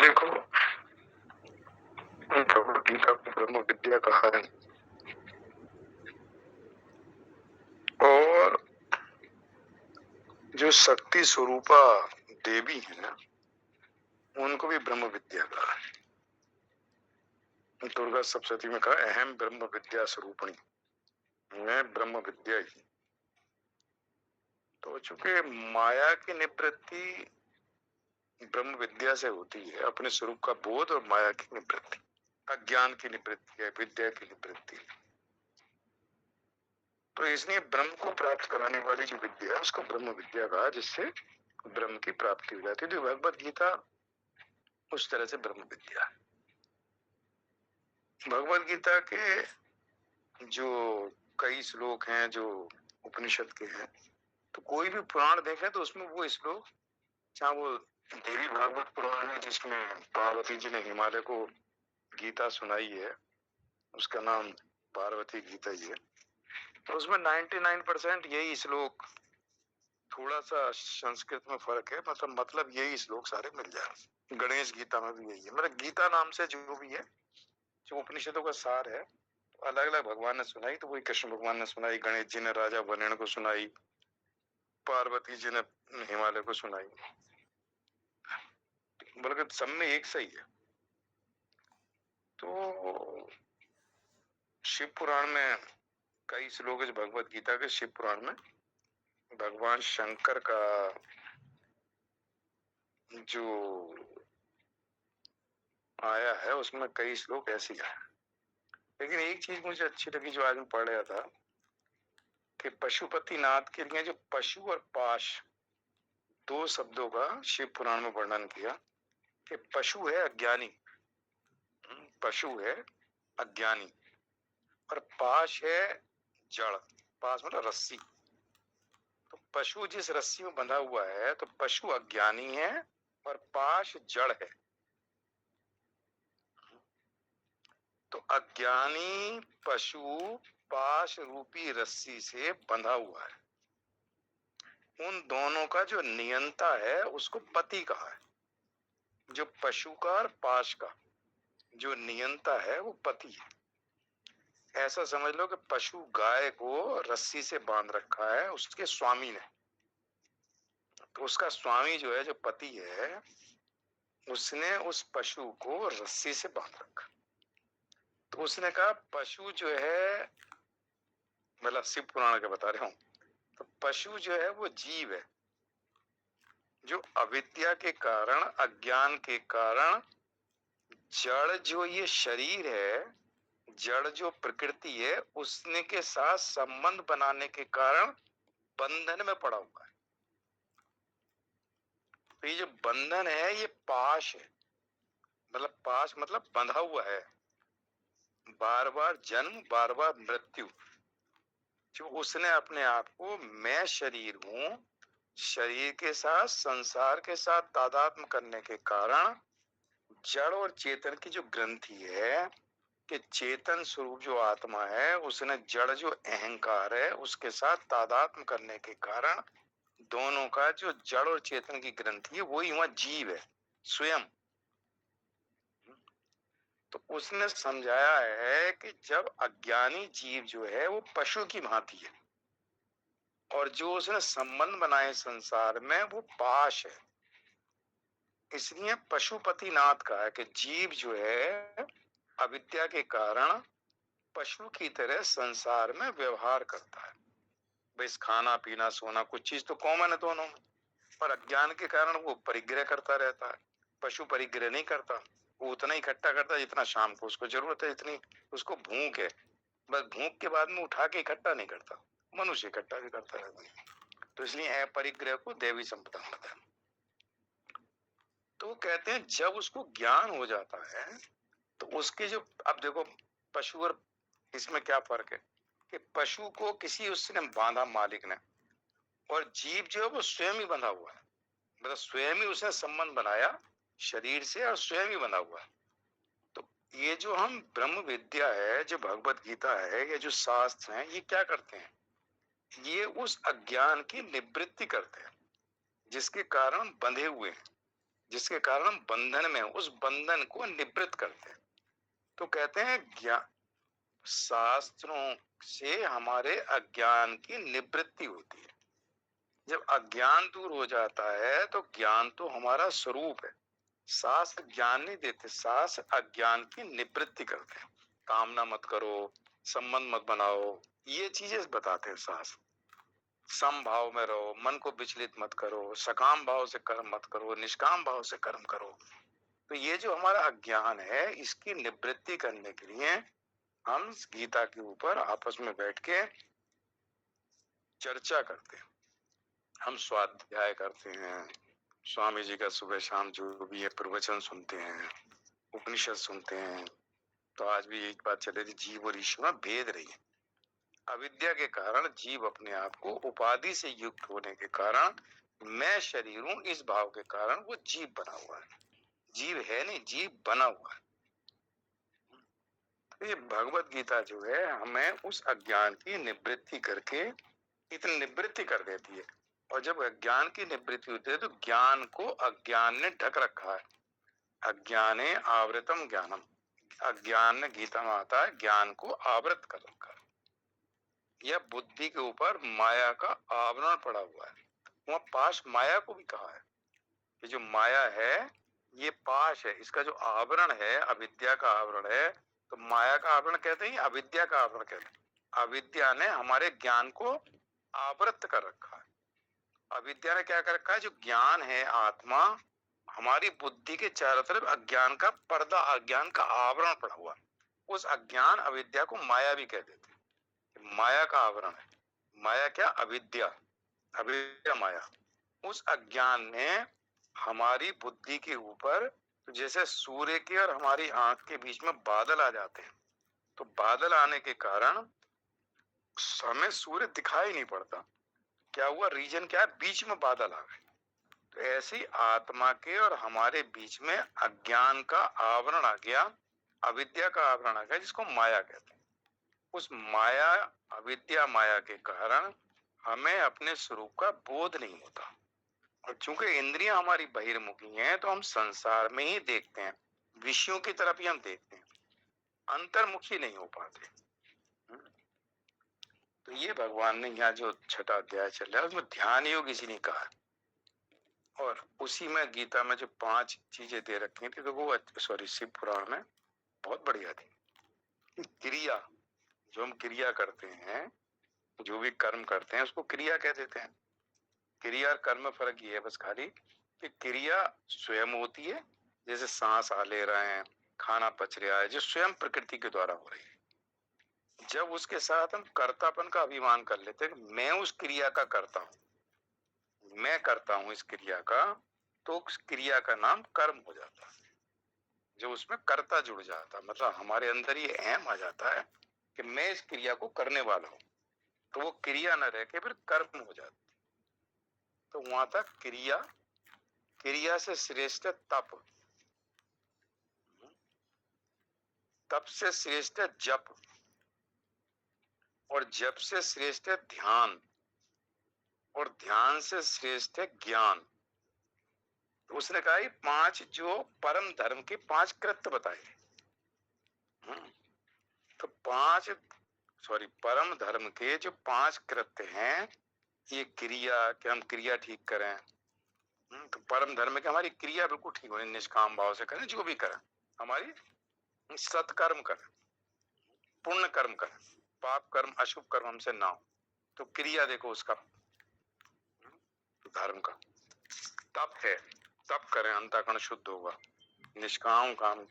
देखो, भगवद गीता को ब्रह्म विद्या कहा है और जो शक्ति स्वरूपा देवी है ना, उनको भी ब्रह्म विद्या कहा है। दुर्गा सप्तशती में कहा अहम ब्रह्म विद्या स्वरूपणी, मैं ब्रह्म विद्या ही। तो चूंकि माया की निवृत्ति ब्रह्म विद्या से होती है, अपने स्वरूप का बोध, और माया की निवृत्ति अज्ञान की निवृत्ति है, विद्या की निवृत्ति। तो इसलिए ब्रह्म को प्राप्त कराने वाली जो विद्या है उसको ब्रह्म विद्या कहा, जिससे ब्रह्म की प्राप्ति हो जाती है। तो भगवद गीता उस तरह से ब्रह्म विद्या है। भगवद गीता के जो कई श्लोक हैं जो उपनिषद के हैं, तो कोई भी पुराण देखें तो उसमें वो श्लोक, चाहे वो देवी भागवत पुराण है जिसमें पार्वती जी ने हिमालय को गीता सुनाई है, उसका नाम पार्वती गीता ही है, तो उसमें 99% यही श्लोक, थोड़ा सा संस्कृत में फर्क है, मतलब यही श्लोक सारे मिल जाए। गणेश गीता में भी यही है, मतलब गीता नाम से जो भी है, जो उपनिषदों का सार है, तो अलग अलग भगवान ने सुनाई। तो वही कृष्ण भगवान ने सुनाई, गणेश जी ने राजा वरुण को सुनाई, पार्वती जी ने हिमालय को सुनाई, बल्कि सब में एक सही है। तो शिव पुराण में कई श्लोक है भगवत गीता के। शिव पुराण में भगवान शंकर का जो आया है उसमें कई श्लोक ऐसे हैं। लेकिन एक चीज मुझे अच्छी लगी जो आज मैं पढ़ रहा था, कि पशुपति नाथ के लिए जो पशु और पाश दो शब्दों का शिव पुराण में वर्णन किया, कि पशु है अज्ञानी, पशु है अज्ञानी, और पाश है जड़। पाश मतलब रस्सी। तो पशु जिस रस्सी में बंधा हुआ है, तो पशु अज्ञानी है और पाश जड़ है। तो अज्ञानी पशु पाश रूपी रस्सी से बंधा हुआ है, उन दोनों का जो नियंता है उसको पति कहा है। जो पशु का और पाश का जो नियंता है वो पति है। ऐसा समझ लो कि पशु गाय को रस्सी से बांध रखा है उसके स्वामी ने, तो उसका स्वामी जो है, जो पति है, उसने उस पशु को रस्सी से बांध रखा। तो उसने कहा पशु जो है, मतलब शिव पुराण का बता रहा हूं, तो पशु जो है वो जीव है, जो अविद्या के कारण, अज्ञान के कारण, जड़ जो ये शरीर है, जड़ जो प्रकृति है, उसने के साथ संबंध बनाने के कारण बंधन में पड़ा हुआ है। तो ये जो बंधन है ये पाश है, मतलब पाश मतलब बंधा हुआ है, बार बार जन्म, बार बार मृत्यु। जो उसने अपने आप को मैं शरीर हूं, शरीर के साथ, संसार के साथ तादात्म्य करने के कारण जड़ और चेतन की जो ग्रंथि है, कि चेतन स्वरूप जो आत्मा है, उसने जड़ जो अहंकार है उसके साथ तादात्म्य करने के कारण दोनों का जो जड़ और चेतन की ग्रंथि है वही वहां जीव है स्वयं। तो उसने समझाया है कि जब अज्ञानी जीव जो है वो पशु की भांति है, और जो उसने संबंध बनाए संसार में वो पाश है। इसलिए पशुपति नाथ का है कि जीव जो है अविद्या के कारण पशु की तरह संसार में व्यवहार करता है। बस खाना पीना सोना कुछ चीज तो कॉमन है दोनों में, पर अज्ञान के कारण वो परिग्रह करता रहता है। पशु परिग्रह नहीं करता, वो उतना ही इकट्ठा करता है जितना शाम को उसको जरूरत है, इतनी उसको भूख है, बस भूख के बाद में उठा के इकट्ठा नहीं करता। मनुष्य इकट्ठा भी करता रहता है। तो इसलिए अपरिग्रह को देवी संपदा कहते हैं। तो कहते हैं जब उसको ज्ञान हो जाता है तो उसके जो, अब देखो पशु और इसमें क्या फर्क है, कि पशु को किसी उसने बांधा मालिक ने, और जीव जो है वो स्वयं ही बंधा हुआ है, मतलब स्वयं ही उसने संबंध बनाया शरीर से और स्वयं ही बंधा हुआ है। तो ये जो हम ब्रह्म विद्या है, जो भगवत गीता है, ये जो शास्त्र हैं, ये क्या करते हैं, ये उस अज्ञान की निवृत्ति करते हैं जिसके कारण बंधे हुए हैं। जिसके कारण हम बंधन में, उस बंधन को निवृत्त करते हैं। तो कहते हैं ज्ञान, शास्त्रों से हमारे अज्ञान की निवृत्ति होती है। जब अज्ञान दूर हो जाता है तो ज्ञान तो हमारा स्वरूप है। शास्त्र ज्ञान नहीं देते, शास्त्र अज्ञान की निवृत्ति करते हैं। कामना मत करो, संबंध मत बनाओ, ये चीजें बताते हैं शास्त्र। समभाव में रहो, मन को विचलित मत करो, सकाम भाव से कर्म मत करो, निष्काम भाव से कर्म करो। तो ये जो हमारा अज्ञान है, इसकी निवृत्ति करने के लिए हम इस गीता के ऊपर आपस में बैठ के चर्चा करते हैं, हम स्वाध्याय करते हैं, स्वामी जी का सुबह शाम जो भी है प्रवचन सुनते हैं, उपनिषद सुनते हैं। तो आज भी एक बात चले थी, जीव और ईश्वर में भेद रही है। अविद्या के कारण जीव अपने आप को उपाधि से युक्त होने के कारण, मैं शरीर हूं इस भाव के कारण वो जीव बना हुआ है। जीव है नहीं, जीव बना हुआ है। तो ये भगवत गीता जो है हमें उस अज्ञान की निवृत्ति करके इतनी निवृत्ति कर देती है। और जब अज्ञान की निवृत्ति होती है तो ज्ञान को अज्ञान ने ढक रखा है। अज्ञाने आवृतम ज्ञानम, अज्ञान ने गीता में आता है ज्ञान को आवृत कर रखा है। यह बुद्धि के ऊपर माया का आवरण पड़ा हुआ है। वहां पाश माया को भी कहा है कि जो माया है ये पाश है, इसका जो आवरण है अविद्या का आवरण है। तो माया का आवरण कहते हैं, अविद्या का आवरण कहते हैं। अविद्या ने हमारे ज्ञान को आवृत कर रखा है। अविद्या ने क्या कर रखा है, जो ज्ञान है आत्मा, हमारी बुद्धि के चारों तरफ अज्ञान का पर्दा, अज्ञान का आवरण पड़ा हुआ। उस अज्ञान अविद्या को माया भी कह देते हैं। माया का आवरण है। माया क्या, अविद्या, अविद्या माया। उस अज्ञान ने हमारी बुद्धि के ऊपर, तो जैसे सूर्य के और हमारी आंख के बीच में बादल आ जाते हैं, तो बादल आने के कारण हमें सूर्य दिखाई नहीं पड़ता। क्या हुआ, रीजन क्या है, बीच में बादल आ गए। तो ऐसी आत्मा के और हमारे बीच में अज्ञान का आवरण आ गया, अविद्या का आवरण आ गया, जिसको माया कहते हैं। उस माया, अविद्या माया के कारण हमें अपने स्वरूप का बोध नहीं होता। और चूंकि इंद्रियां हमारी बहिर्मुखी हैं तो हम संसार में ही देखते हैं, विषयों की तरफ ही हम देखते हैं, अंतर्मुखी नहीं हो पाते। तो ये भगवान ने यहाँ जो छठा अध्याय चल रहा है उसमें ध्यान योग इसी ने कहा। और उसी में गीता में जो 5 चीजें दे रखी थी, तो वो सॉरी शिव पुराण में बहुत बढ़िया थी। क्रिया, जो हम क्रिया करते हैं, जो भी कर्म करते हैं उसको क्रिया कह देते हैं। क्रिया और कर्म में फर्क ये है बस खाली कि क्रिया स्वयं होती है, जैसे सांस आ ले रहे हैं, खाना पच रहा है, जो स्वयं प्रकृति के द्वारा हो रही है। जब उसके साथ हम कर्तापन का अभिमान कर लेते हैं, मैं उस क्रिया का करता हूं, मैं करता हूं इस क्रिया का, तो उस क्रिया का नाम कर्म हो जाता है। जो उसमें कर्ता जुड़ जाता, मतलब हमारे अंदर ये अहम आ जाता है कि मैं इस क्रिया को करने वाला हूं, तो वो क्रिया न रह के फिर कर्म हो जाता। तो वहां तक क्रिया, क्रिया से श्रेष्ठ तप, तप से श्रेष्ठ जप, और जप से श्रेष्ठ ध्यान, और ध्यान से श्रेष्ठ ज्ञान। तो उसने कहा 5 जो परम धर्म के 5 कृत्य बताए। तो 5 सॉरी परम धर्म के जो 5 कृत्य हैं, ये क्रिया, कि हम क्रिया ठीक करें। तो परम धर्म के हमारी क्रिया बिल्कुल ठीक हो, निष्काम भाव से करें, जो भी करें, हमारी सत्कर्म करें, पुण्य कर्म करें, पाप कर्म अशुभ कर्म हमसे ना हो। तो क्रिया देखो उसका धर्म का तप है, तप करें अंतःकरण शुद्ध होगा। निष्काम काम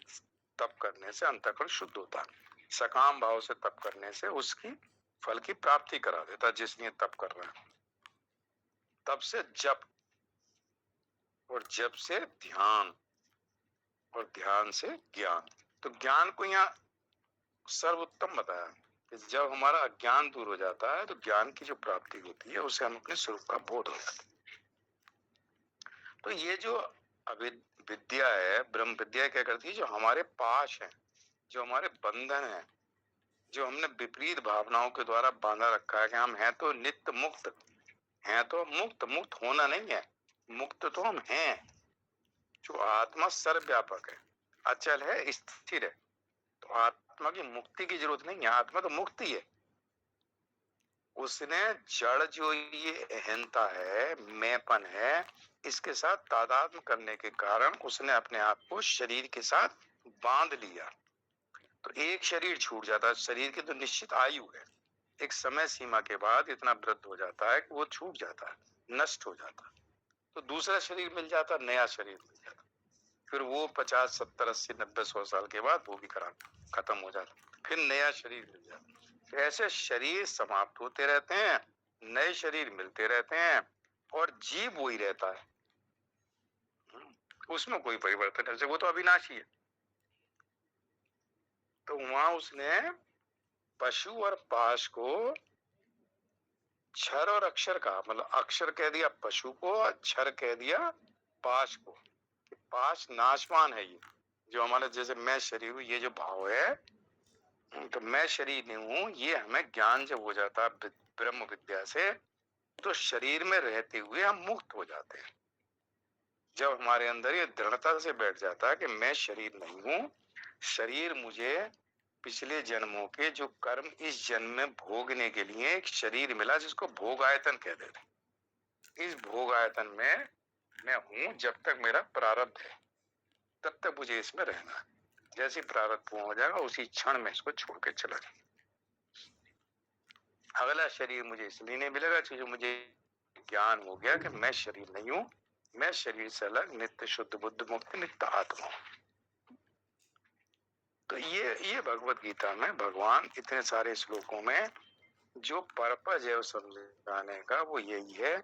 तप करने से अंतःकरण शुद्ध होता है। सकाम भाव से तप करने से उसकी फल की प्राप्ति करा देता जिसने तप कर रहा है। तप से जप, और जप से ध्यान, और ध्यान से ज्ञान। तो ज्ञान को यहाँ सर्वोत्तम बताया कि जब हमारा अज्ञान दूर हो जाता है तो ज्ञान की जो प्राप्ति होती है उससे हम अपने स्वरूप का बोध हो जाता है। तो ये जो विद्या है, ब्रह्म विद्या क्या करती है, जो हमारे पास है, जो हमारे बंधन है, जो हमने विपरीत भावनाओं के द्वारा बांधा रखा है कि हम हैं तो नित्य मुक्त, हैं तो मुक्त, मुक्त होना नहीं है, मुक्त तो हम हैं। जो आत्मा सर्वव्यापक है, अचल है, स्थिर है, तो आत्मा की मुक्ति की जरूरत नहीं है, आत्मा तो मुक्ति है। उसने जड़ जो ये अहंता है, मैंपन है, इसके साथ तादात्म्य करने के कारण उसने अपने आप को शरीर के साथ बांध लिया। तो एक शरीर छूट जाता है, शरीर की तो निश्चित आयु है, एक समय सीमा के बाद इतना वृद्ध हो जाता है कि वो छूट जाता है, नष्ट हो जाता है, तो दूसरा शरीर मिल जाता, नया शरीर मिल जाता, फिर वो 50, 70, 80, 90, 100 साल के बाद वो भी खत्म हो जाता, फिर नया शरीर मिल जाता। तो ऐसे शरीर समाप्त होते रहते हैं, नए शरीर मिलते रहते हैं, और जीव वही रहता है, उसमें कोई परिवर्तन नहीं, वो तो अविनाशी है। तो वहां उसने पशु और पाश को क्षर और अक्षर का, मतलब अक्षर कह दिया पशु को, क्षर कह दिया पाश को। पाश नाशवान है, ये जो हमारे जैसे मैं शरीर हूँ, ये जो भाव है, तो मैं शरीर नहीं हूँ, ये हमें ज्ञान जब हो जाता है ब्रह्म विद्या से, तो शरीर में रहते हुए हम मुक्त हो जाते हैं। जब हमारे अंदर ये दृढ़ता से बैठ जाता है कि मैं शरीर नहीं हूँ, शरीर मुझे पिछले जन्मों के जो कर्म इस जन्म में भोगने के लिए एक शरीर मिला, जिसको भोग आयतन कहते थे। इस भोग आयतन में मैं हूँ, जब तक मेरा प्रारब्ध है तब तक मुझे इसमें रहना है। जैसे प्रारब्ध पूर्ण हो जाएगा उसी क्षण में इसको छोड़ के चला जाए। अगला शरीर मुझे इसलिए नहीं मिलेगा क्योंकि मुझे ज्ञान हो गया कि मैं शरीर नहीं हूँ, मैं शरीर से अलग नित्य शुद्ध बुद्ध मुक्त नित्य आत्मा हूँ। तो ये भगवत गीता में भगवान इतने सारे श्लोकों में जो पर्पज है समझाने का, वो यही है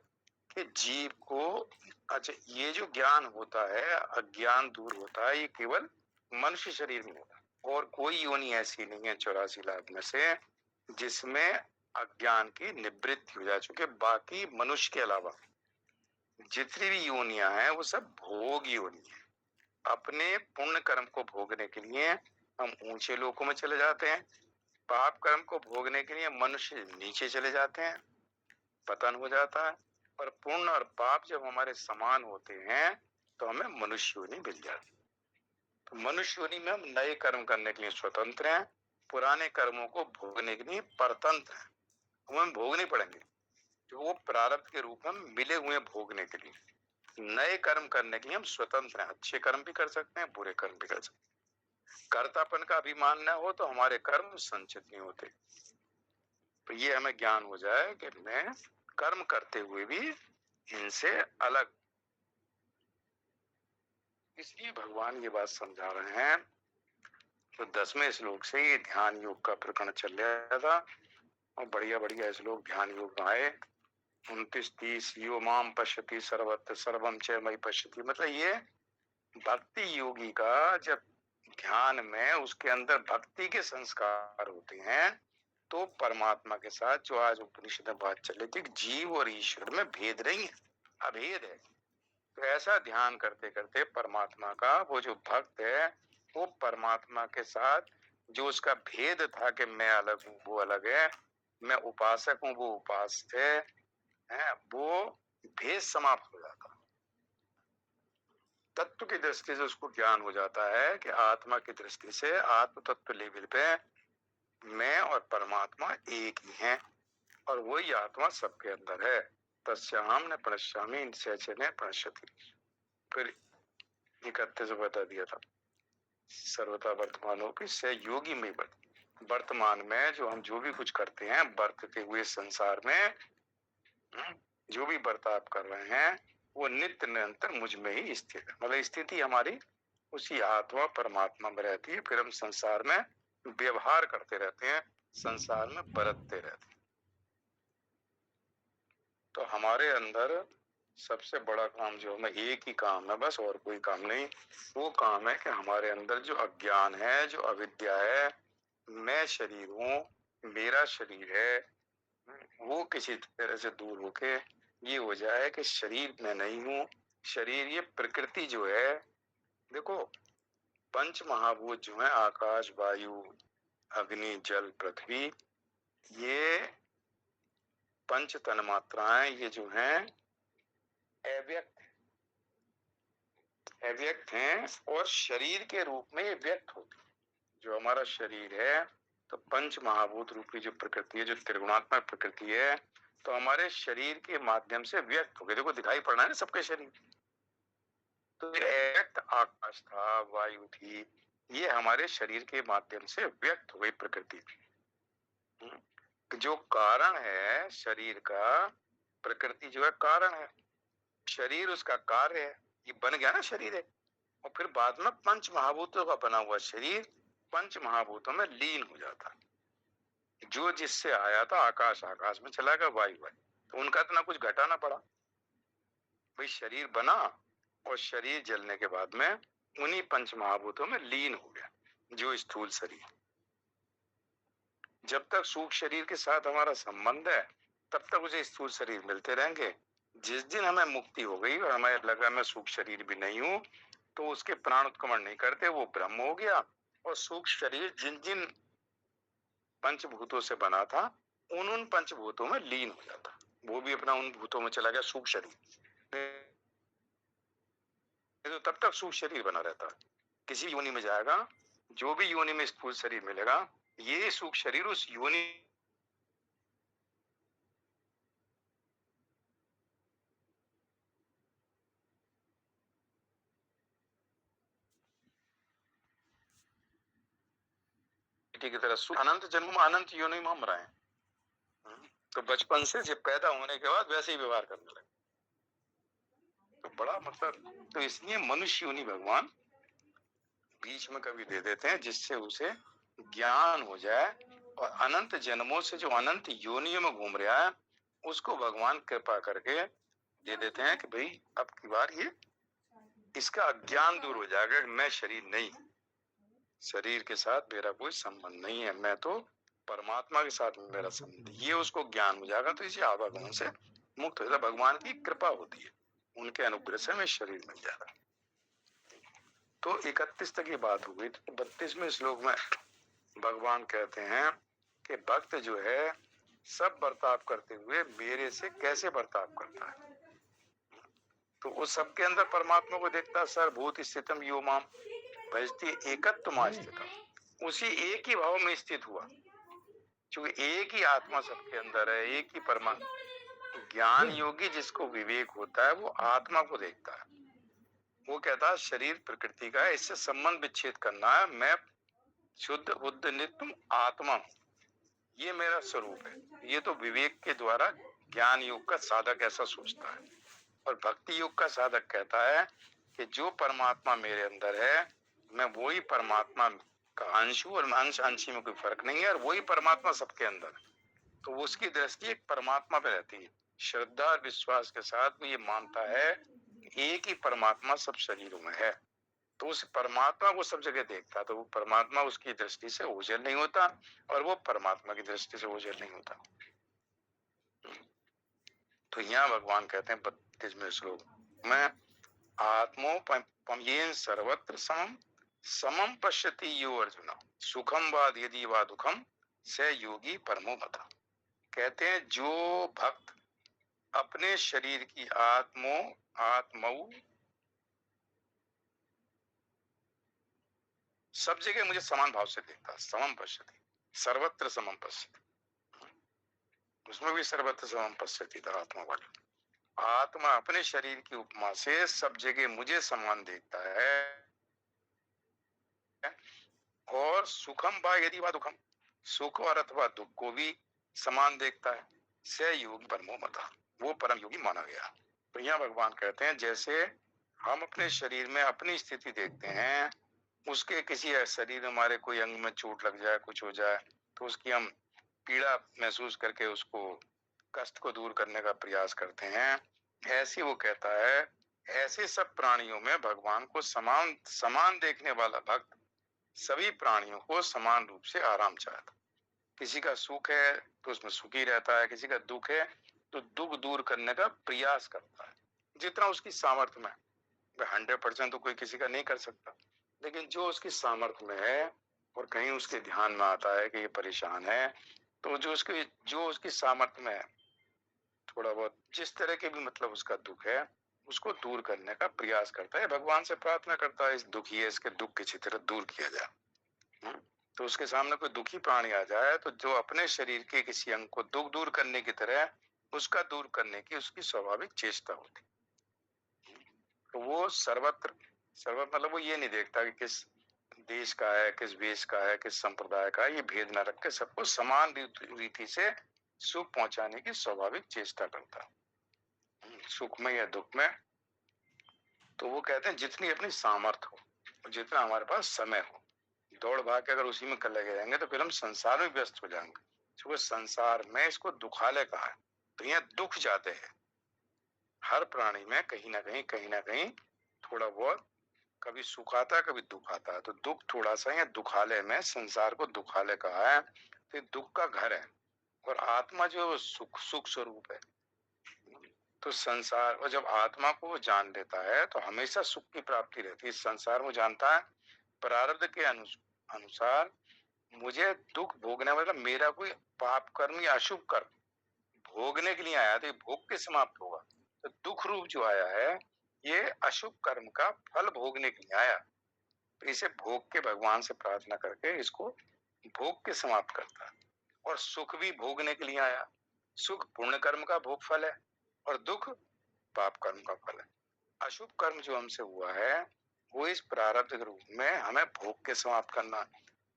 कि जीव को, अच्छा ये जो ज्ञान होता है, अज्ञान दूर होता है, ये केवल मनुष्य शरीर में होता है, और कोई योनि ऐसी नहीं है 84 लाख में से जिसमें अज्ञान की निवृत्ति हो जा चुके। बाकी मनुष्य के अलावा जितनी भी योनियां हैं वो सब भोग योनि है। अपने पुण्य कर्म को भोगने के लिए हम ऊंचे लोकों में चले जाते हैं, पाप कर्म को भोगने के लिए मनुष्य नीचे चले जाते हैं, पतन हो जाता है। और पुण्य और पाप जब हमारे समान होते हैं तो हमें मनुष्य योनि मिल जाती है। तो मनुष्य योनि में हम नए कर्म करने के लिए स्वतंत्र हैं, पुराने कर्मों को भोगने के लिए परतंत्र हैं। हमें भोगने पड़ेंगे जो वो प्रारब्ध के रूप में मिले हुए भोगने के लिए। नए कर्म करने के लिए हम स्वतंत्र हैं, अच्छे कर्म भी कर सकते हैं, बुरे कर्म भी कर सकते हैं। कर्तापन का अभिमान न हो तो हमारे कर्म संचित नहीं होते। तो ये हमें ज्ञान हो जाए कि मैं कर्म करते हुए भी इनसे अलग। इसलिए भगवान ये बात समझा रहे हैं। तो 10वें श्लोक से ये ध्यान योग का प्रकरण चल रहा था, और बढ़िया बढ़िया श्लोक ध्यान योग में आए। 29-30 यो माम पश्यति सर्वत्र सर्वम च मयि पश्यति, मतलब ये भक्ति योगी का जब ध्यान में उसके अंदर भक्ति के संस्कार होते हैं, तो परमात्मा के साथ जो आज उपनिषद में बात चल रही थी, जीव और ईश्वर में भेद नहीं है, अभेद है। तो ऐसा ध्यान करते करते परमात्मा का वो जो भक्त है, वो परमात्मा के साथ जो उसका भेद था कि मैं अलग हूँ वो अलग है, मैं उपासक हूँ वो उपास्य है, वो भेद समाप्त हो जाता। तत्व की दृष्टि से उसको ज्ञान हो जाता है कि आत्मा की दृष्टि से आत्म तत्व लेवल पे मैं और परमात्मा एक ही हैं, और वही आत्मा सबके अंदर है। तस्याम न प्रणश्यामी न प्रणश्यति। फिर 31 बता दिया था, सर्वथा वर्तमानों की सहयोगी में वर्तमान में जो हम जो भी कुछ करते हैं, बरतते हुए संसार में जो भी बर्ताव कर रहे हैं, वो नित्य निरंतर मुझ में ही स्थित है। मतलब स्थिति हमारी उसी आत्मा परमात्मा में रहती है। फिर हम संसार में व्यवहार करते रहते हैं, संसार में बरतते रहते हैं। तो हमारे अंदर सबसे बड़ा काम जो हमें एक ही काम है बस, और कोई काम नहीं। वो काम है कि हमारे अंदर जो अज्ञान है, जो अविद्या है, मैं शरीर हूँ, मेरा शरीर है, वो किसी तरह से दूर होके ये हो जाए कि शरीर मैं नहीं हूँ। शरीर ये प्रकृति जो है, देखो पंच महाभूत जो है, आकाश वायु अग्नि जल पृथ्वी, ये पंच तन्मात्राएं, ये जो हैं अव्यक्त, अव्यक्त हैं और शरीर के रूप में ये व्यक्त होते हैं। जो हमारा शरीर है तो पंच महाभूत रूपी जो प्रकृति है, जो त्रिगुणात्मक प्रकृति है, तो हमारे शरीर के माध्यम से व्यक्त हो गए। देखो दिखाई पड़ रहा है ना सबके शरीर। तो व्यक्त आकाश था, वायु थी, ये हमारे शरीर के माध्यम से व्यक्त हो गई प्रकृति। जो कारण है शरीर का, प्रकृति जो है कारण है, शरीर उसका कार्य है। ये बन गया ना शरीर है, और फिर बाद में पंच महाभूतों का बना हुआ शरीर पंच महाभूतों में लीन हो जाता। जो जिससे आया था आकाश, आकाश में चला गया, वायु है, तो उनका इतना कुछ घटा ना पड़ा। भाई शरीर बना और शरीर जलने के बाद में उन्हीं पंच महाभूतों में लीन हो गया जो स्थूल शरीर। जब तक सूक्ष्म शरीर के साथ हमारा संबंध है तब तक उसे स्थूल शरीर मिलते रहेंगे। जिस दिन हमें मुक्ति हो गई और हमें लगा मैं सूक्ष्म शरीर भी नहीं हूं, तो उसके प्राण उत्क्रमण नहीं करते, वो ब्रह्म हो गया। और सूक्ष्म शरीर जिन जिन पंचभूतों से बना था उन पंचभूतों में लीन हो जाता, वो भी अपना उन भूतों में चला गया सूक्ष्म शरीर। तो तब तक सूक्ष्म शरीर बना रहता। किसी योनि में जाएगा, जो भी योनि में स्थूल शरीर मिलेगा, ये सूक्ष्म शरीर उस योनि की तरह अनंत जन्म में अनंत योनि में हम रहे हैं। तो बचपन से जब पैदा होने के बाद वैसे ही व्यवहार करने लगे। तो बड़ा मतलब, तो इसलिए मनुष्य योनि भगवान बीच में कभी दे देते हैं जिससे उसे ज्ञान हो जाए, और अनंत जन्मों से जो अनंत योनियों में घूम रहा है उसको भगवान कृपा करके दे देते हैं कि भाई अब की बार ये इसका अज्ञान दूर हो जाएगा। मैं शरीर नहीं, शरीर के साथ मेरा कोई संबंध नहीं है, मैं तो परमात्मा के साथ मेरा संबंध, ये उसको ज्ञान हो जाएगा। तो इसे आवागमन से मुक्त हो जाता। भगवान की कृपा होती है, उनके अनुग्रह से हमें शरीर मिल जाएगा। तो 31 तक ये बात हो गई। तो 32वें श्लोक में भगवान कहते हैं कि भक्त जो है सब बर्ताव करते हुए मेरे से कैसे बर्ताव करता है। तो उस सबके अंदर परमात्मा को देखता, सर्वभूत स्थितम यो माम भजती एकत्वमा स्थितम, उसी एक ही भाव में स्थित हुआ, क्योंकि एक ही आत्मा सबके अंदर है, एक ही परमात्मा। ज्ञान योगी जिसको विवेक होता है वो आत्मा को देखता है। वो कहता है शरीर प्रकृति का है, इससे संबंध विच्छेद करना है। मैं शुद्ध बुद्ध नित्य आत्मा हूं, ये मेरा स्वरूप है। ये तो विवेक के द्वारा ज्ञान योग का साधक ऐसा सोचता है। और भक्ति योग का साधक कहता है कि जो परमात्मा मेरे अंदर है, मैं वही परमात्मा का अंश हूं, और अंश अंशी में कोई फर्क नहीं है, और वही परमात्मा सबके अंदर है। तो उसकी दृष्टि एक परमात्मा पे रहती है। श्रद्धा और विश्वास के साथ वो ये मानता है एक ही परमात्मा सब शरीरों में है, तो उस परमात्मा को सब जगह देखता। तो वो परमात्मा उसकी दृष्टि से ओझल नहीं होता, और वो परमात्मा की दृष्टि से ओझल नहीं होता। तो यहाँ भगवान कहते हैं 32वें श्लोक में, आत्मोपम्येन सर्वत्र समम समम पश्यति यो अर्जुन सुखम वाद यदि वा दुखम स योगी परमो मता। कहते हैं जो भक्त अपने शरीर की आत्मौ सब जगह मुझे समान भाव से देखता, समम पश्यति, सर्वत्र समम पश्यति, उसमें भी सर्वत्र समम पश्यति था आत्मा वाले। आत्मा अपने शरीर की उपमा से सब जगह मुझे समान देखता है, और सुखम वा यदि वा दुखम, सुख और अथवा दुख को भी समान देखता है। स योगी परमो मता, वो परम योगी माना गया। तो यहाँ भगवान कहते हैं जैसे हम अपने शरीर में अपनी स्थिति देखते हैं, उसके किसी शरीर में हमारे कोई अंग में चोट लग जाए, कुछ हो जाए, तो उसकी हम पीड़ा महसूस करके उसको कष्ट को दूर करने का प्रयास करते हैं। ऐसे वो कहता है ऐसे सब प्राणियों में भगवान को समान समान देखने वाला भक्त सभी प्राणियों को समान रूप से आराम चाहता। किसी का सुख है तो उसमें सुखी रहता है, किसी का दुख है तो दुख दूर करने का प्रयास करता है जितना उसकी सामर्थ्य में। 100% तो कोई किसी का नहीं कर सकता, लेकिन जो उसकी सामर्थ्य में है, और कहीं उसके ध्यान में आता है कि ये परेशान है, तो जो उसकी सामर्थ्य में है, थोड़ा बहुत जिस तरह के भी मतलब उसका दुख है, उसको दूर करने का प्रयास करता है, भगवान से प्रार्थना करता है इस दुखी है, इसके दुख की तरह दूर किया जाए। तो उसके सामने कोई दुखी प्राणी आ जाए तो जो अपने शरीर के किसी अंग को दुख दूर करने की तरह उसका दूर करने की उसकी स्वाभाविक चेष्टा होती, तो वो सर्वत्र सर्वत्र मतलब वो ये नहीं देखता कि किस देश का है, किस वेश का है, किस संप्रदाय का है, ये भेद न रख के सबको समान रीति से सुख पहुंचाने की स्वाभाविक चेष्टा करता है, सुख में या दुख में। तो वो कहते हैं जितनी अपनी सामर्थ्य हो, जितना हमारे पास समय हो, दौड़ भाग के अगर उसी में कर लगे रहेंगे तो फिर हम संसार में व्यस्त हो जाएंगे। क्योंकि संसार में इसको दुखालय कहा है, तो यहाँ दुख जाते हैं हर प्राणी में, कहीं ना कहीं थोड़ा बहुत, कभी सुख आता है कभी दुख आता है, तो दुख थोड़ा सा या दुखालय में, संसार को दुखालय कहा है, तो दुख का घर है। और आत्मा जो सुख सुख स्वरूप है, तो संसार, और जब आत्मा को वो जान लेता है तो हमेशा सुख की प्राप्ति रहती है। संसार में जानता है प्रारब्ध के अनुसार मुझे दुख भोगने, मतलब मेरा कोई पाप कर्म या अशुभ कर्म भोगने के लिए आया तो ये भोग के समाप्त होगा, तो दुख रूप जो आया है ये अशुभ कर्म का फल भोगने के लिए आया, तो इसे भोग के भगवान से प्रार्थना करके इसको भोग के समाप्त करता है। और सुख भी भोगने के लिए आया, सुख पुण्य कर्म का भोग फल है और दुख पाप कर्म का फल है। अशुभ कर्म जो हमसे हुआ है वो इस प्रारब्ध के रूप में हमें भोग के समाप्त करना,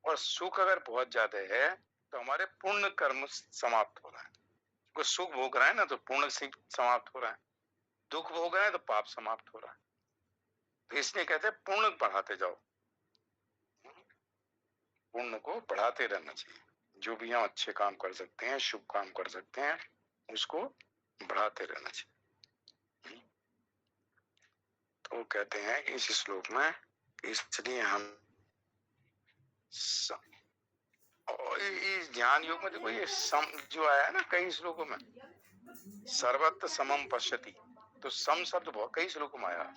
और सुख अगर बहुत ज्यादा है तो हमारे पुण्य कर्म समाप्त हो रहा है। तो सुख भोग रहा है ना तो पुण्य समाप्त हो रहा है, दुख भोग रहा है तो पाप समाप्त हो रहा है। तो इसलिए कहते हैं पुण्य बढ़ाते जाओ, पुण्य को बढ़ाते रहना चाहिए, जो भी हम अच्छे काम कर सकते हैं, शुभ काम कर सकते हैं, उसको बढ़ाते रहना चाहिए। तो कहते हैं कि इस श्लोक में, इसलिए हम और इस ज्ञान योग में देखो ये सम जो आया है ना कई श्लोकों में, सर्वत्र समम पश्यति, तो सम शब्द बहुत कई श्लोकों में आया।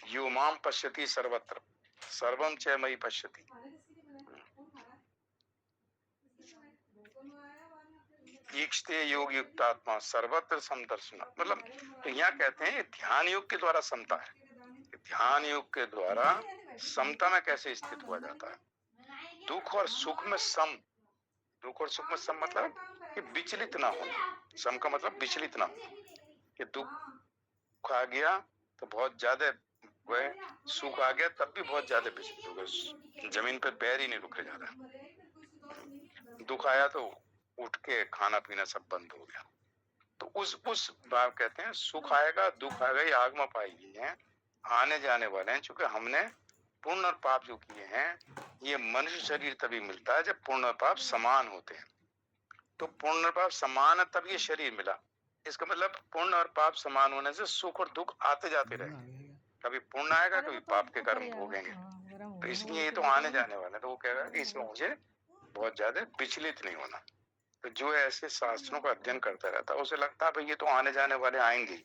यो माम पश्यति सर्वत्र सर्वम च मयि पश्यति, ईक्षते योग युक्त आत्मा सर्वत्र समदर्शन, मतलब तो यहाँ कहते हैं ध्यान योग के द्वारा समता है, ध्यान योग के द्वारा समता में कैसे स्थित हुआ जाता है। दुख और सुख में सम, दुख और सुख में सम मतलब कि विचलित ना होना, सम का मतलब विचलित ना होना, कि दुख आ गया तो बहुत ज्यादा वह, सुख आ गया तब भी बहुत ज्यादा विचलित हो गए, जमीन पर पैर ही नहीं रुके जा रहा, दुख आया तो उठ के खाना पीना सब बंद हो गया। तो उस बात कहते हैं सुख आएगा दुख आएगा, ये आगमा पाई है, आने जाने वाले हैं। चूंकि हमने पुण्य और पाप जो किए हैं, ये मनुष्य शरीर तभी मिलता है जब पुण्य और पाप समान होते हैं, तो पुण्य और पाप समान है तब ये शरीर मिला। इसका मतलब पुण्य और पाप समान होने से सुख और दुख आते जाते रहेंगे, कभी पुण्य आएगा कभी पाप के कर्म भोगेंगे, तो इसलिए ये तो आने जाने वाले, तो वो कहेगा कि इसमें मुझे बहुत ज्यादा विचलित नहीं होना। तो जो ऐसे शास्त्रों का अध्ययन करता रहता है उसे लगता है भाई ये तो आने जाने वाले आएंगे,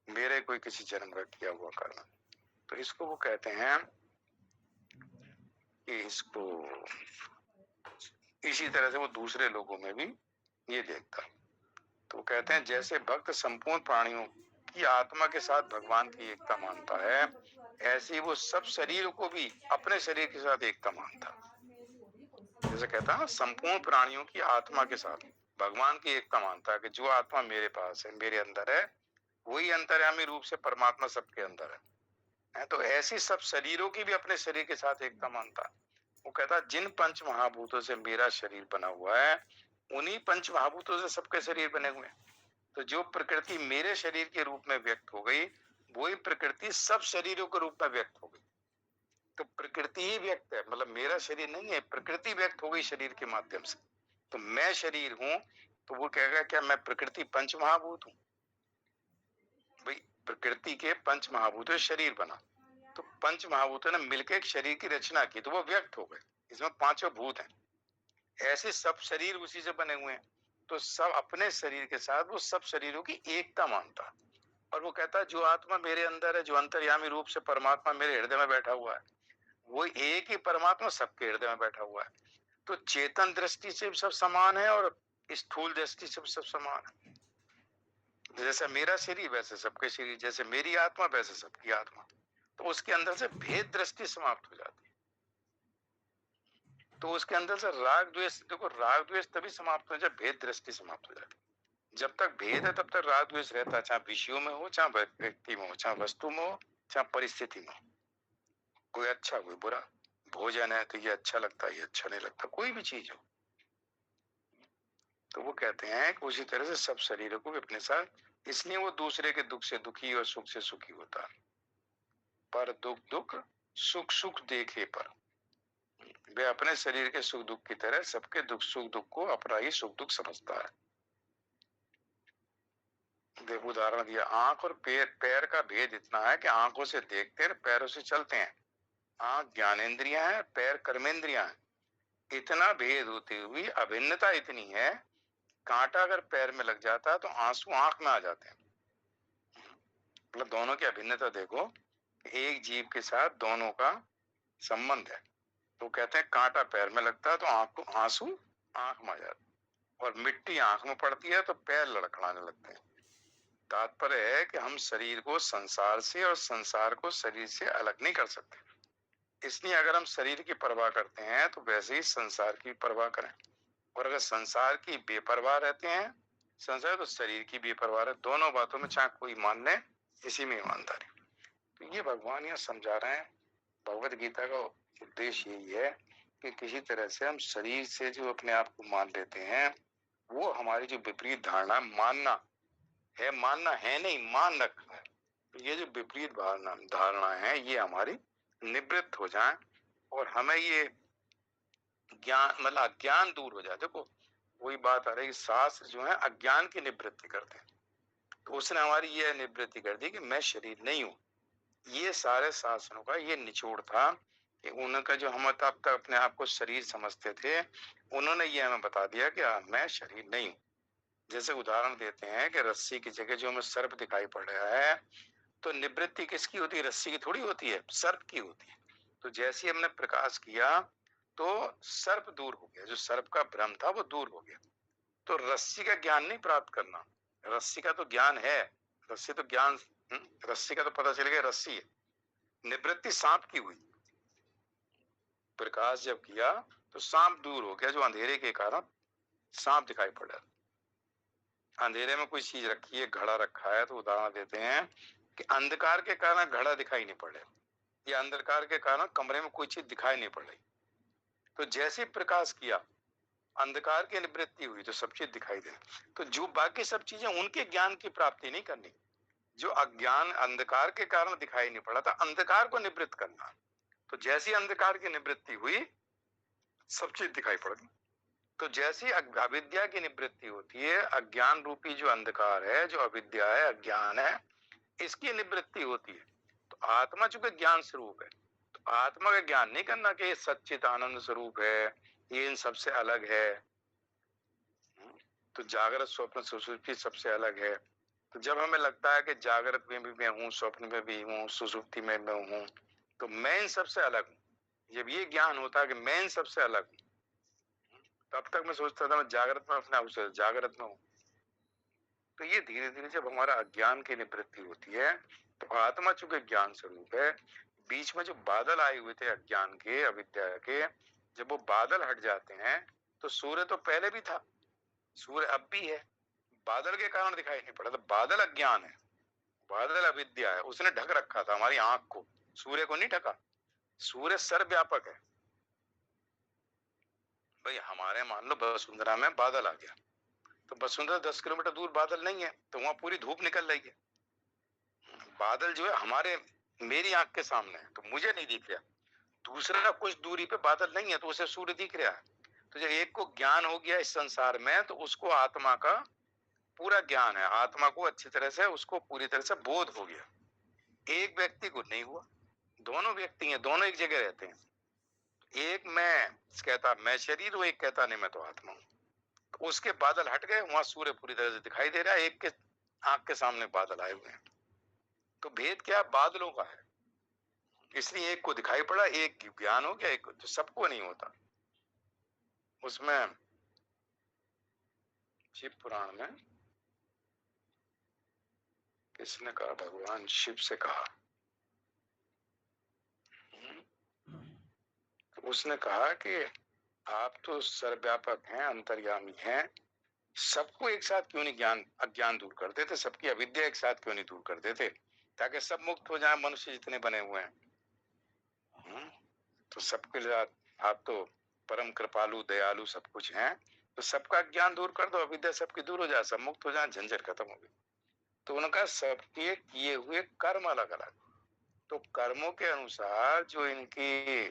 मेरे कोई किसी जन्म का किया हुआ कर्म, तो इसको वो कहते हैं कि इसको इसी तरह से वो दूसरे लोगों में भी ये देखता। तो कहते हैं जैसे भक्त संपूर्ण प्राणियों की आत्मा के साथ भगवान की एकता मानता है, ऐसे ही वो सब शरीरों को भी अपने शरीर के साथ एकता मानता। जैसे कहता है संपूर्ण प्राणियों की आत्मा के साथ भगवान की एकता मानता है कि जो आत्मा मेरे पास है, मेरे अंदर है, वही अंतर्यामी रूप से परमात्मा सबके अंदर है। तो ऐसी सब शरीरों की भी अपने शरीर के साथ एकता मानता है। वो कहता है जिन पंच महाभूतों से मेरा शरीर बना हुआ है, उन्हीं पंच महाभूतों से सबके शरीर बने हुए हैं। तो जो प्रकृति मेरे शरीर के रूप में व्यक्त हो गई, वही प्रकृति सब शरीरों के रूप में व्यक्त हो गई। तो प्रकृति ही व्यक्त है, मतलब मेरा शरीर नहीं है, प्रकृति व्यक्त हो गई शरीर के माध्यम से। तो मैं शरीर हूं, तो वो कहेगा क्या मैं प्रकृति पंच महाभूत हूं? भाई प्रकृति के पंच महाभूतों शरीर बना, तो पंच महाभूतों ने मिलकर एक शरीर की रचना की, तो वो व्यक्त हो गए, इसमें पांचों भूत हैं। ऐसे सब शरीर उसी से बने हुए हैं, तो सब अपने शरीर के साथ वो सब शरीरों की एकता मानता। और वो कहता है जो आत्मा मेरे अंदर है, जो अंतर्यामी रूप से परमात्मा मेरे हृदय में बैठा हुआ है, वो एक ही परमात्मा सबके हृदय में बैठा हुआ है। तो चेतन दृष्टि से भी सब समान है और स्थूल दृष्टि से भी सब समान है। जैसे मेरा शरीर वैसे सबके शरीर, जैसे मेरी आत्मा वैसे सबकी आत्मा। तो उसके अंदर से भेद दृष्टि समाप्त हो जाती है। तो उसके अंदर से राग द्वेष, देखो राग द्वेष तभी समाप्त हो जाए भेद दृष्टि समाप्त हो जाती है। जब तक भेद है तब तक राग द्वेष रहता है, चाहे विषयों में हो, चाहे व्यक्ति में हो, चाहे वस्तु में हो, चाहे परिस्थिति में हो। कोई अच्छा कोई बुरा, भोजन है तो ये अच्छा लगता है, ये अच्छा नहीं लगता, कोई भी चीज हो। तो वो कहते हैं कि उसी तरह से सब शरीरों को भी अपने साथ, इसलिए वो दूसरे के दुख से दुखी और सुख से सुखी होता है। पर दुख दुख सुख सुख देखे पर, वे अपने शरीर के सुख दुख की तरह सबके दुख सुख दुख को अपना ही सुख दुख समझता है। देखो उदाहरण दिया, आंख और पैर, पैर का भेद इतना है कि आंखों से देखते हैं, पैरों से चलते हैं। आंख ज्ञानेंद्रियां है, पैर कर्मेंद्रियां है। इतना भेद होते हुए अभिन्नता इतनी है, कांटा अगर पैर में लग जाता है तो आंसू आंख में आ जाते हैं। मतलब दोनों की अभिन्नता देखो, एक जीव के साथ दोनों का संबंध है। तो कहते हैं कांटा पैर में लगता है तो आंसू आंख में आ जाता है, और मिट्टी आंख में पड़ती है तो पैर लड़खड़ाने लगते हैं। तात्पर्य है कि हम शरीर को संसार से और संसार को शरीर से अलग नहीं कर सकते। इसलिए अगर हम शरीर की परवाह करते हैं तो वैसे ही संसार की परवाह करें, और अगर संसार की बेपरवाह रहते हैं संसार तो शरीर की बेपरवाह है। दोनों बातों में चाहे कोई मान ले, इसी में ईमानदारी। तो ये भगवान यहाँ समझा रहे हैं। भगवत गीता का उद्देश्य यही है कि किसी तरह से हम शरीर से जो अपने आप को मान लेते हैं, वो हमारी जो विपरीत धारणा, मानना है नहीं, मान रखना है। तो ये जो विपरीत धारणा है ये हमारी निवृत्त हो जाए, और हमें ये ज्ञान मतलब अज्ञान दूर हो जाए। देखो वही बात आ रही है, शास्त्र जो है अज्ञान की निवृत्ति करते हैं। तो उसने हमारी ये निवृत्ति कर दी कि मैं शरीर नहीं हूँ। ये सारे शास्त्रों का ये निचोड़ था कि उनका जो हम अब तक अपने आप को शरीर समझते थे, उन्होंने ये हमें बता दिया कि मैं शरीर नहीं हूँ। जैसे उदाहरण देते हैं कि रस्सी की जगह जो हमें सर्प दिखाई पड़ रहा है, तो निवृत्ति किसकी होती है? रस्सी की थोड़ी होती है, सर्प की होती है। तो जैसे हमने प्रकाश किया तो सर्प दूर हो गया, जो सर्प का भ्रम था वो दूर हो गया। तो रस्सी का ज्ञान नहीं प्राप्त करना, रस्सी का तो ज्ञान है, रस्सी तो ज्ञान, रस्सी का तो पता चल गया रस्सी है। निवृत्ति सांप की हुई, प्रकाश जब किया तो सांप दूर हो गया, जो अंधेरे के कारण सांप दिखाई पड़ रहा। अंधेरे में कोई चीज रखी है, घड़ा रखा है, तो उदाहरण देते हैं कि अंधकार के कारण घड़ा दिखाई नहीं पड़ रहा, या अंधकार के कारण कमरे में कोई चीज दिखाई नहीं पड़ रही। तो जैसे प्रकाश किया, अंधकार की निवृत्ति हुई, तो सब चीज दिखाई दे। तो जो बाकी सब चीजें, उनके ज्ञान की प्राप्ति नहीं करनी, जो अज्ञान अंधकार के कारण दिखाई नहीं पड़ा था, अंधकार को निवृत्त करना। तो जैसी अंधकार की निवृत्ति हुई, सब चीज दिखाई पड़ गई। तो जैसी अविद्या की निवृत्ति होती है, अज्ञान रूपी जो अंधकार है, जो अविद्या है, अज्ञान है, इसकी निवृत्ति होती है। तो आत्मा चूंकि ज्ञान स्वरूप है, तो आत्मा का ज्ञान नहीं करना कि ये सच्चित आनंद स्वरूप है, ये इन सबसे अलग है। तो जागृत स्वप्न सुषुप्ति सबसे अलग है। तो जब हमें लगता है कि जागृत में भी मैं हूँ, स्वप्न में भी हूँ, सुषुप्ति में मैं हूँ, तो मैं इन सबसे अलग हूँ। जब ये ज्ञान होता है कि मैं इन सबसे अलग हूँ, तब तक मैं सोचता था मैं जागृत में अपने आप जागृत में हूँ। तो ये धीरे धीरे जब हमारा अज्ञान की निवृत्ति होती है, तो आत्मा चूंकि ज्ञान स्वरूप है, बीच में जो बादल आए हुए थे अज्ञान के, अविद्या के, जब वो बादल हट जाते हैं, तो सूर्य तो पहले भी था, सूर्य अब भी है, बादल के कारण दिखाई नहीं पड़ा। तो बादल अज्ञान है, बादल अविद्या है, उसने ढक रखा था हमारी आंख को, सूर्य को नहीं ढका। सूर्य सर्वव्यापक है। भाई हमारे मान लो वसुंधरा में बादल आ गया, तो वसुंधरा 10 किलोमीटर दूर बादल नहीं है, तो वहां पूरी धूप निकल रही है। बादल जो है हमारे, मेरी आंख के सामने है, तो मुझे नहीं दिख रहा। दूसरा कुछ दूरी पे बादल नहीं है, तो उसे सूर्य दिख रहा है। तो जब एक को ज्ञान हो गया इस संसार में, तो उसको आत्मा का पूरा ज्ञान है, आत्मा को अच्छी तरह से, उसको पूरी तरह से बोध हो गया। एक व्यक्ति को नहीं हुआ, दोनों व्यक्ति हैं, दोनों एक जगह रहते हैं। एक मैं कहता मैं शरीर हूं, एक कहता नहीं मैं तो आत्मा हूं। तो उसके बादल हट गए, वहां सूर्य पूरी तरह से दिखाई दे रहा है, एक के आंख के सामने बादल आए हुए हैं। तो भेद क्या? बादलों का है। इसलिए एक को दिखाई पड़ा, एक ज्ञान हो गया, एक तो सबको नहीं होता। उसमें शिव पुराण में किसने कहा? भगवान शिव से कहा। उसने कहा कि आप तो सर्वव्यापक हैं, अंतर्यामी हैं, सबको एक साथ क्यों नहीं अज्ञान दूर कर देते, सबकी अविद्या एक साथ क्यों नहीं दूर कर देते, ताकि सब मुक्त हो जाए, मनुष्य जितने बने हुए हैं। तो सबके लिए आप तो परम कृपालु दयालु सब कुछ हैं, तो सबका ज्ञान दूर कर दो, अविद्या सबकी दूर हो जाए, सब मुक्त हो जाए, झंझट खत्म हो गई। तो उनका सबके किए हुए कर्म अलग अलग, तो कर्मों के अनुसार जो इनकी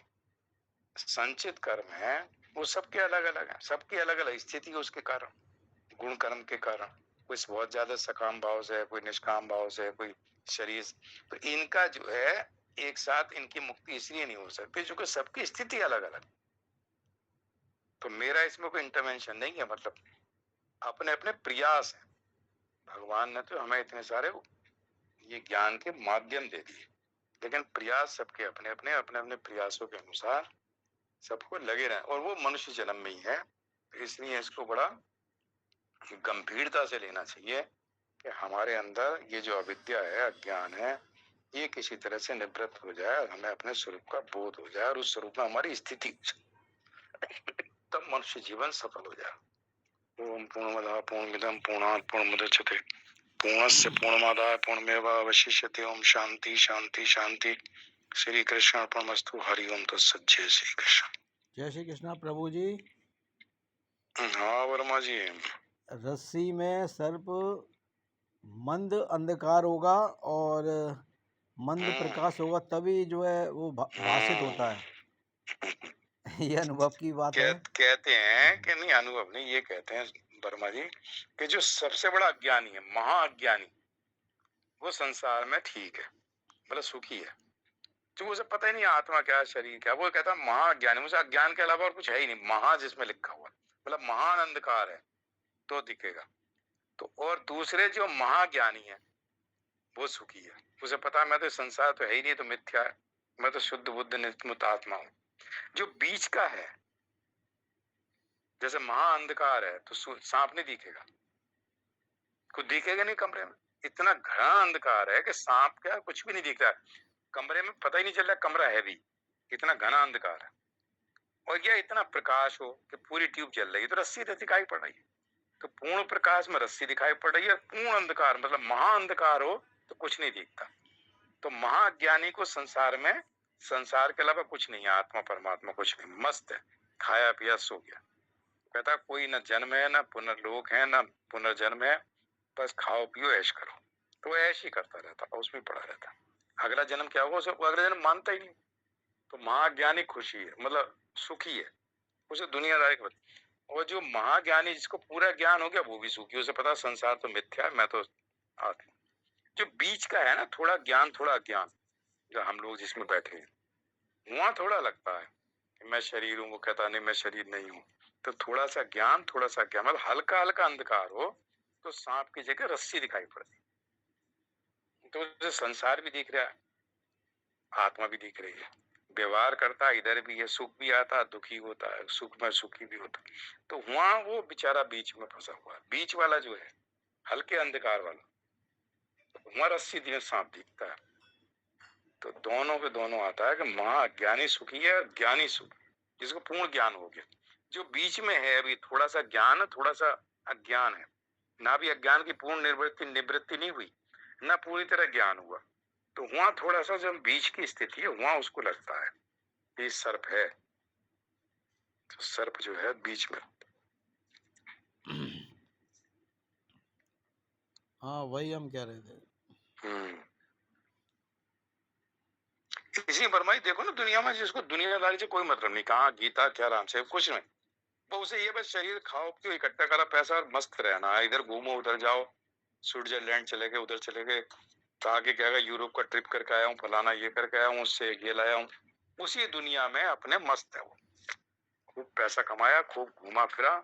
संचित कर्म है वो सबके अलग अलग है, सबकी अलग अलग स्थिति है उसके कारण, गुण कर्म के कारण। कोई बहुत ज्यादा सकाम भाव से है, कोई निष्काम भाव से है, कोई शरीर। तो इनका जो है एक साथ इनकी मुक्ति इसलिए नहीं हो सकती क्योंकि सबकी स्थिति अलग अलग। तो मेरा इसमें कोई इंटरवेंशन नहीं है, मतलब अपने अपने प्रयास है। भगवान ने तो हमें इतने सारे ये ज्ञान के माध्यम दे दिए, लेकिन प्रयास सबके अपने अपने अपने अपने प्रयासों के अनुसार सबको लगे रहे, और वो मनुष्य जन्म में ही है। इसलिए इसको बड़ा गंभीरता से लेना चाहिए कि हमारे अंदर ये जो अविद्या है, अज्ञान है, ये किसी तरह से निवृत्त हो जाए और हमें अपने स्वरूप का बोध हो जाए और उस स्वरूप में हमारी स्थिति, तब मनुष्य जीवन सफल हो जाए। ओम पूर्णमदः पूर्णमिदं पूर्णात् पूर्णमुदच्यते पूर्णस्य पूर्णमादाय पूर्णमेवावशिष्यते। ओम शांति शांति शांति। श्री कृष्ण अर्पणमस्तु। हरि ओम तत्सत्। जय श्री कृष्ण। जय श्री कृष्णा प्रभु जी। हाँ वर्मा जी। रस्सी में सर्प मंद अंधकार होगा और मंद प्रकाश होगा, तभी जो है वो भाषित होता है। ये अनुभव की बात है। कहते हैं कि नहीं, अनुभव नहीं, ये कहते हैं वर्मा जी कि जो सबसे बड़ा अज्ञानी है, महाअज्ञानी, वो संसार में ठीक है, मतलब सुखी है, जो उसे पता ही नहीं आत्मा क्या शरीर क्या। वो कहता है महाअज्ञानी, मुझे अज्ञान के अलावा और कुछ है ही नहीं, महा जिसमें लिखा हुआ, मतलब महान अंधकार है तो दिखेगा। तो और दूसरे जो महाज्ञानी है वो सुखी है, उसे पता है मैं तो संसार तो है ही नहीं, तो मिथ्या है, मैं तो शुद्ध बुद्ध नित्य आत्मा हूँ। जो बीच का है, जैसे महाअंधकार है तो सांप नहीं दिखेगा, कुछ दिखेगा नहीं कमरे में, इतना घना अंधकार है कि सांप क्या कुछ भी नहीं दिख रहा है कमरे में, पता ही नहीं चल रहा कमरा है भी, इतना घना अंधकार है। और यह इतना प्रकाश हो कि पूरी ट्यूब जल रही है तो रस्सी दिखाई पड़ रही है, तो पूर्ण प्रकाश में रस्सी दिखाई पड़ रही है। पूर्ण अंधकार मतलब महाअंधकार हो तो कुछ नहीं दिखता। तो महाज्ञानी को संसार में, संसार के अलावा कुछ नहीं है, आत्मा परमात्मा कुछ नहीं, मस्त है, खाया पिया सो गया। कहता कोई न जन्म है, न पुनर्लोक है, न पुनर्जन्म है, बस खाओ पियो ऐश करो। तो ऐश ही करता रहता, उसमें पड़ा रहता, अगला जन्म क्या होगा उसे अगला जन्म मानता ही नहीं। तो महाज्ञानी खुशी है, मतलब सुखी है, उसे दुनियादारी को। और जो महाज्ञानी जिसको पूरा ज्ञान हो गया वो भी सुखी, उसे पता संसार तो मिथ्या है, मैं तो आत्मा। जो बीच का है ना, थोड़ा ज्ञान थोड़ा अज्ञान, जो हम लोग जिसमें बैठे हैं, वहां थोड़ा लगता है कि मैं शरीर हूँ, वो कहता नहीं मैं शरीर नहीं हूँ। तो थोड़ा सा ज्ञान मतलब हल्का हल्का अंधकार हो तो सांप की जगह रस्सी दिखाई पड़ती, तो उसे संसार भी दिख रहा है, आत्मा भी दिख रही है, व्यवहार करता है, इधर भी है, सुख भी आता है, दुखी होता है, सुख में सुखी भी होता है। तो वहां वो बेचारा बीच में फंसा हुआ है, बीच वाला जो है हल्के अंधकार वाला, तो वहां रस्सी दिए सांप दिखता है। तो दोनों के दोनों आता है कि महाज्ञानी सुखी है और ज्ञानी सुखी, जिसको पूर्ण ज्ञान हो गया। जो बीच में है अभी थोड़ा सा ज्ञान थोड़ा सा अज्ञान है, ना भी अज्ञान की पूर्ण निवृत्ति नहीं हुई, ना पूरी तरह ज्ञान हुआ, तो वहां थोड़ा सा जब बीच की स्थिति है वहां उसको लगता है ये सर्प है। तो सर्प जो है बीच में। हाँ वही हम कह रहे थे। इसी फरमाई देखो ना, दुनिया में जिसको दुनियादारी से कोई मतलब नहीं, कहाँ गीता क्या राम से कुछ नहीं, वो उसे ये बस शरीर खाओ क्यों, इकट्ठा करा पैसा और मस्त रहना है, इधर घूमो उधर जाओ, स्विट्जरलैंड चले गए उधर चले गए, तो आगे क्या यूरोप का ट्रिप करके आया हूँ, फलाना ये करके आया हूँ, उससे ये लाया हूँ, उसी दुनिया में अपने मस्त है वो, खूब पैसा कमाया, खूब घूमा फिरा,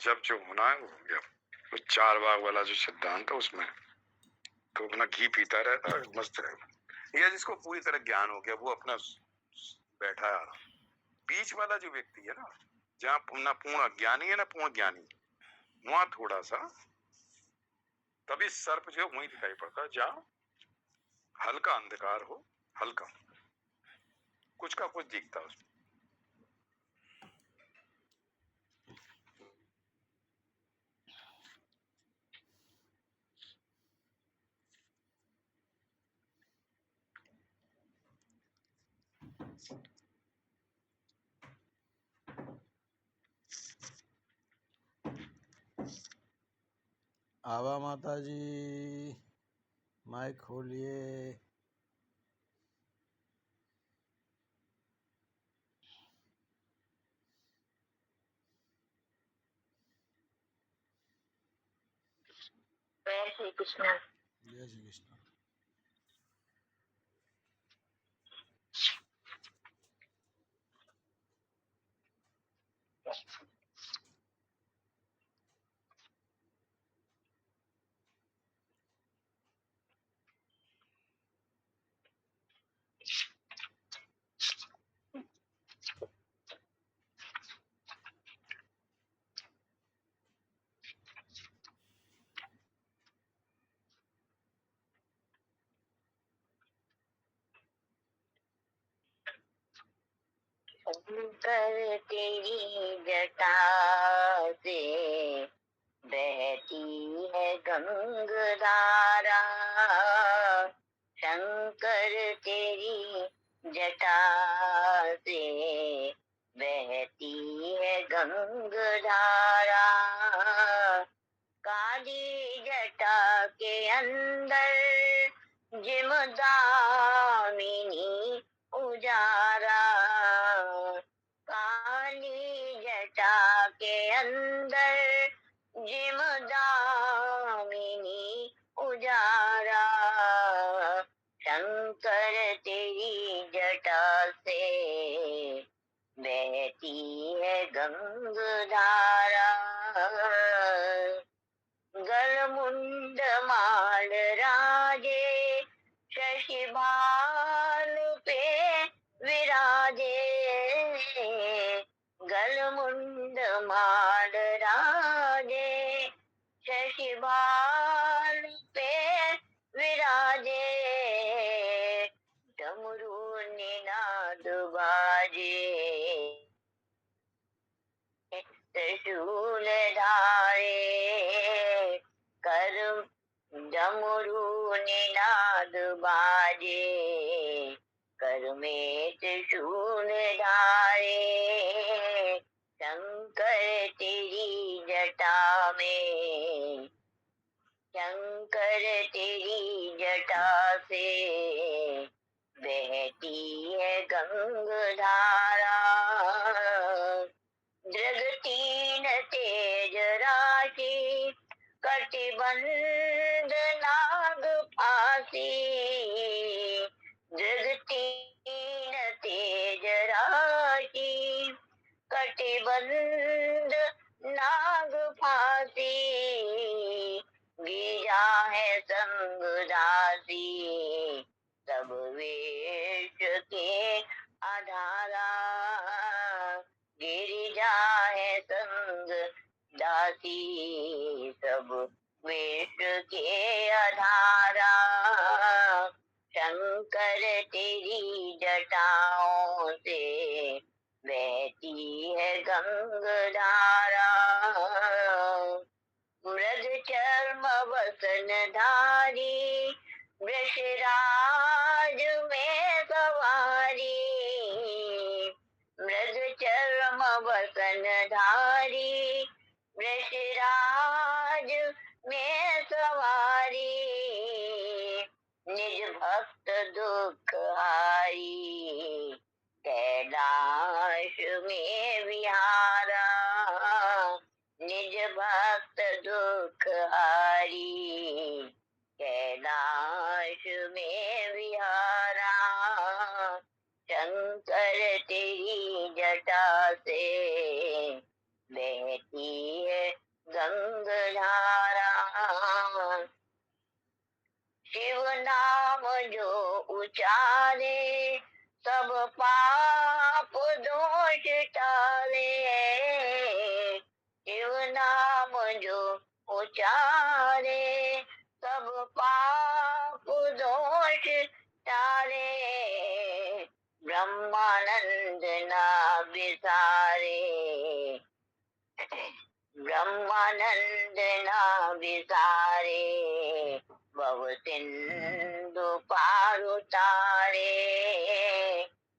जब जो होना है वो हो गया। वो चार बाग वाला जो सिद्धांत है उसमें तो अपना घी पीता रहता है, मस्त रहेगा। या जिसको पूरी तरह ज्ञान हो गया वो अपना बैठा है आराम। बीच वाला जो व्यक्ति है ना, जहाँ ना पूर्ण अज्ञानी है ना पूर्ण ज्ञानी, वहां थोड़ा सा तभी सर्प जो वही दिखाई पड़ता है जहां हल्का अंधकार हो, हल्का कुछ का कुछ दिखता है उसमें। आवा माता जी, माइक खोलिए। जय श्री कृष्ण। जय श्री कृष्ण। शंकर तेरी जटा से बहती है गंगधारा, शंकर तेरी जटा से बहती है गंगधारा, काली जटा के अंदर जिमदामिनी उजारा, काली जटा के अंदर जिमदामिनी उजारा, शंकर तेरी जटा से बहती है गंगधारा, गलमुंड माल राजे शशिभाल पे विराजे, गलमुंड माल राजे शशिभाल पे विराजे, डमरू निनाद बाजे त्रिशूल धारे, कर डमरू निनाद बाजे, कर में त्रिशूल धारे, शंकर तेरी जटा में, शंकर तेरी जटा से बहती है गंगधारा, जगतीन तेज राशि कटिबंध नाग फांसी, जगतीन तेज राशि कटिबंध नाग फांसी, गिरा है संग दासी सब वेश के आधारा, गिरिजा है संग दासी सब वेश के आधारा, शंकर तेरी जटाओं से बहती है गंगधारा, मृग चर्म वसन धारी वृषराज में सवारी, मृग चर्म वसन धारी वृषराज में सवारी, निज भक्त दुख हारी कैलाश में विहारा, निज भक्त दुख हारी कैलाश में विहारा, शंकर तेरी जटा से बहती है गंगधारा, शिव नाम जो उचारे सब पाप दोष टाले, शिव नाम जो उचारे ब्रह्मानंद ना बिसारे, ब्रह्मानंद ना बिसारे, भव सिंधु पार उतारे,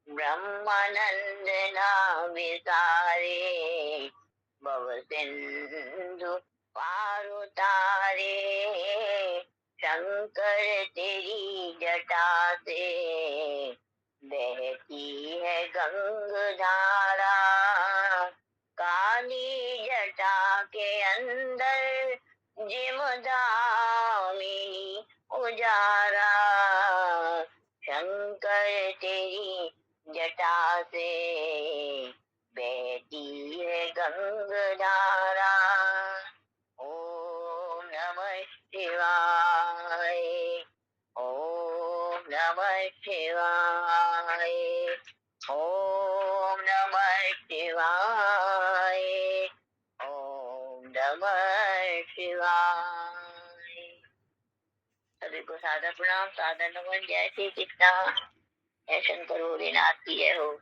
ब्रह्मानंद ना बिसारे, भव सिंधु पार उतारे, शंकर तेरी जटा से बहती है गंगधारा, काली जटा के अंदर जिमदामिनी उजारा, शंकर तेरी जटा से बहती है गंगधारा। ओम नमः शिवाय, ओम नमः शिवाय, ओम नमः शिवाय, ओम नमः शिवाय। सभी को सादर प्रणाम, सादर नमन। जय श्री कृष्णा। जय शंकर भोलेनाथ की जय हो।